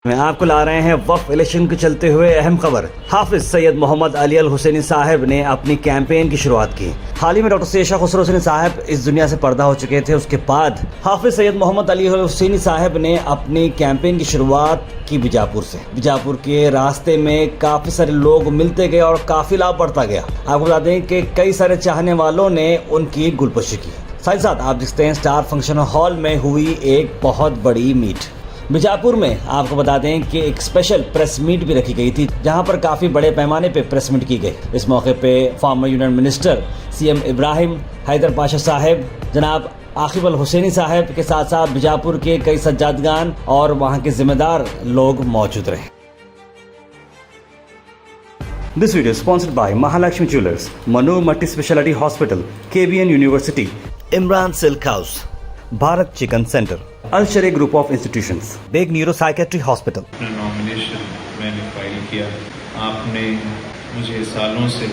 میں آپ کو لا رہے ہیں وقف الیکشن کے چلتے ہوئے اہم خبر۔ حافظ سید محمد علی الحسینی صاحب نے اپنی کیمپین کی شروعات کی۔ حال ہی میں ڈاکٹر سید شاہ خسرو حسینی صاحب اس دنیا سے پردہ ہو چکے تھے۔ اس کے بعد حافظ سید محمد علی الحسینی صاحب نے اپنی کیمپین کی شروعات کی بیجاپور سے۔ بیجاپور کے راستے میں کافی سارے لوگ ملتے گئے اور قافلہ بڑھتا گیا۔ آپ کو بتا دیں کہ کئی سارے چاہنے والوں نے ان کی گلپوشی کی۔ ساتھ ساتھ آپ دیکھتے ہیں اسٹار فنکشن ہال میں ہوئی ایک بہت بڑی میٹ۔ بیجاپور میں آپ کو بتا دیں کہ ایک اسپیشل پریس میٹ بھی رکھی گئی تھی، جہاں پر کافی بڑے پیمانے پہ پریس میٹ کی گئی۔ اس موقع پہ farmer union minister C M Ibrahim Haider Pasha Sahab, جناب عاقب الحسینی صاحب کے ساتھ ساتھ بیجاپور کے کئی سجادگان اور وہاں کے ذمہ دار لوگ موجود رہے۔ This video is sponsored by Mahalakshmi Jewelers, Manur Multi Speciality Hospital, KBN University, Imran Silk House, Bharat Chicken Center, Al-Sharia Group of Institutions, Big Neuro Psychiatry Hospital. اپنا نامینیشن میں نے فائل کیا۔ آپ نے مجھے سالوں سے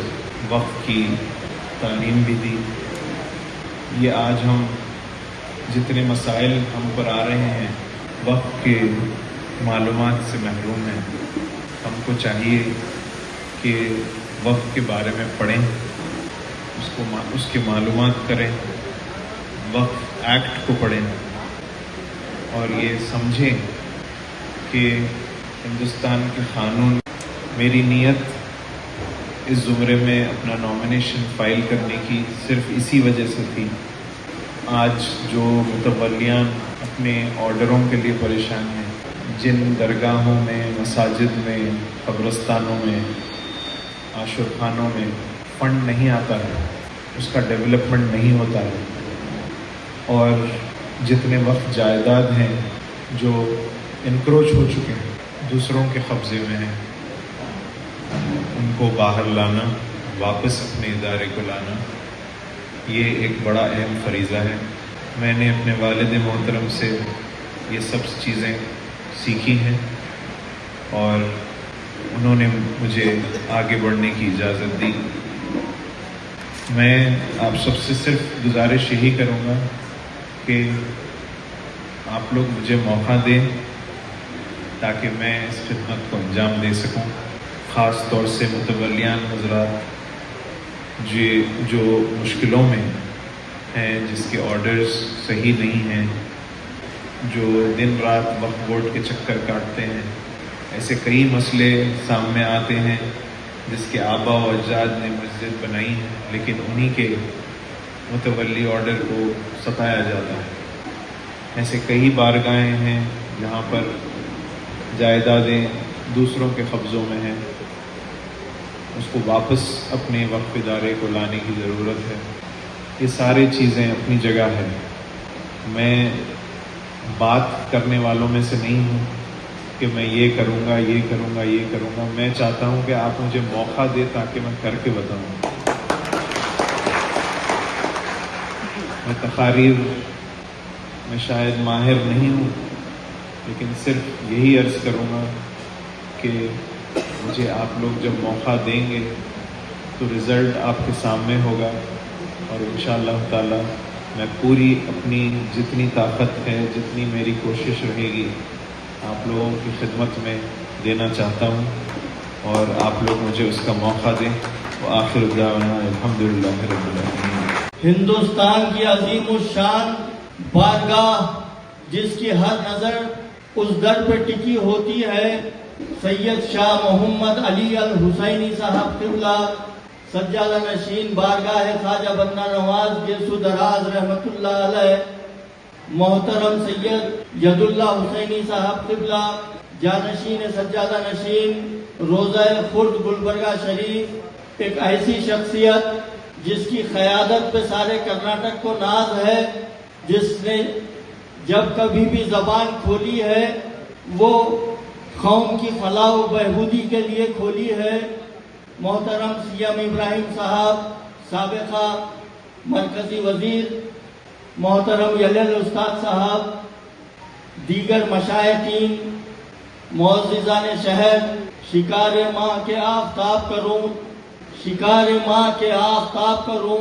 وقف کی تعلیم بھی دی۔ یہ آج ہم جتنے مسائل ہم پر آ رہے ہیں وقف کے معلومات سے محروم ہیں۔ ہم کو چاہیے کہ وقف کے بارے میں پڑھیں، اس کی معلومات کریں، وقف ایکٹ کو پڑھیں اور یہ سمجھیں کہ ہندوستان کے قانون، میری نیت اس زمرے میں اپنا نامینیشن فائل کرنے کی صرف اسی وجہ سے تھی۔ آج جو متولیان اپنے آرڈروں کے لیے پریشان ہیں، جن درگاہوں میں، مساجد میں، قبرستانوں میں، عاشور خانوں میں فنڈ نہیں آتا ہے، اس کا ڈیولپمنٹ نہیں ہوتا ہے، اور جتنے وقت جائیداد ہیں جو انکروچ ہو چکے ہیں، دوسروں کے قبضے میں ہیں، ان کو باہر لانا، واپس اپنے ادارے کو لانا، یہ ایک بڑا اہم فریضہ ہے۔ میں نے اپنے والد محترم سے یہ سب چیزیں سیکھی ہیں اور انہوں نے مجھے آگے بڑھنے کی اجازت دی۔ میں آپ سب سے صرف گزارش یہی کروں گا کہ آپ لوگ مجھے موقع دیں تاکہ میں اس خدمت کو انجام دے سکوں۔ خاص طور سے متولیان حضرات جو مشکلوں میں ہیں، جس کے آرڈرز صحیح نہیں ہیں، جو دن رات وقف بورڈ کے چکر کاٹتے ہیں، ایسے کئی مسئلے سامنے آتے ہیں جس کے آبا و اجداد نے مسجد بنائی ہے، لیکن انہی کے متولی آرڈر کو ستایا جاتا ہے۔ ایسے کئی بارگاہیں ہیں جہاں پر جائیدادیں دوسروں کے قبضوں میں ہیں، اس کو واپس اپنے وقف ادارے کو لانے کی ضرورت ہے۔ یہ ساری چیزیں اپنی جگہ ہے۔ میں بات کرنے والوں میں سے نہیں ہوں کہ میں یہ کروں گا، یہ کروں گا، یہ کروں گا۔ میں چاہتا ہوں کہ آپ مجھے موقع دیں تاکہ میں کر کے بتاؤں۔ میں تقاریر میں شاید ماہر نہیں ہوں، لیکن صرف یہی عرض کروں گا کہ مجھے آپ لوگ جب موقع دیں گے تو رزلٹ آپ کے سامنے ہوگا، اور انشاءاللہ تعالی میں پوری اپنی جتنی طاقت ہے، جتنی میری کوشش رہے گی، آپ لوگوں کی خدمت میں دینا چاہتا ہوں، اور آپ لوگ مجھے اس کا موقع دیں۔ وآخر دعوانا الحمدللہ رب العالمین۔ ہندوستان کی عظیم الشان بارگاہ، جس کی ہر نظر اس در پہ ٹکی ہوتی ہے، سید شاہ محمد علی الحسینی صاحب قبلہ سجادہ نشین بارگاہ خواجہ بندہ نواز گیسو دراز رحمت اللہ علیہ، محترم سید ید اللہ حسینی صاحب قبلہ جانشین سجادہ نشین روضہ خرد گلبرگہ شریف، ایک ایسی شخصیت جس کی قیادت پہ سارے کرناٹک کو ناز ہے، جس نے جب کبھی بھی زبان کھولی ہے وہ قوم کی فلاح و بہبودی کے لیے کھولی ہے۔ محترم سی ایم ابراہیم صاحب، سابقہ مرکزی وزیر، محترم یلیل استاد صاحب، دیگر مشائقین، معززان شہر، شکار ماہ کے آفتاب کروں، شکار ماہ کے آفتاب کروں،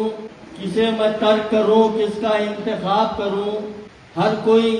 کسے میں ترک کروں، کس کا انتخاب کروں۔ ہر کوئی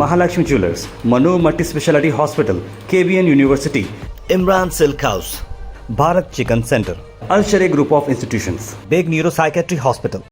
Mahalakshmi Jewelers, Manu Multi Speciality Hospital, KBN University, Imran Silk House, Bharat Chicken Center, Al Sharia Group of Institutions, Big Neuropsychiatry Hospital.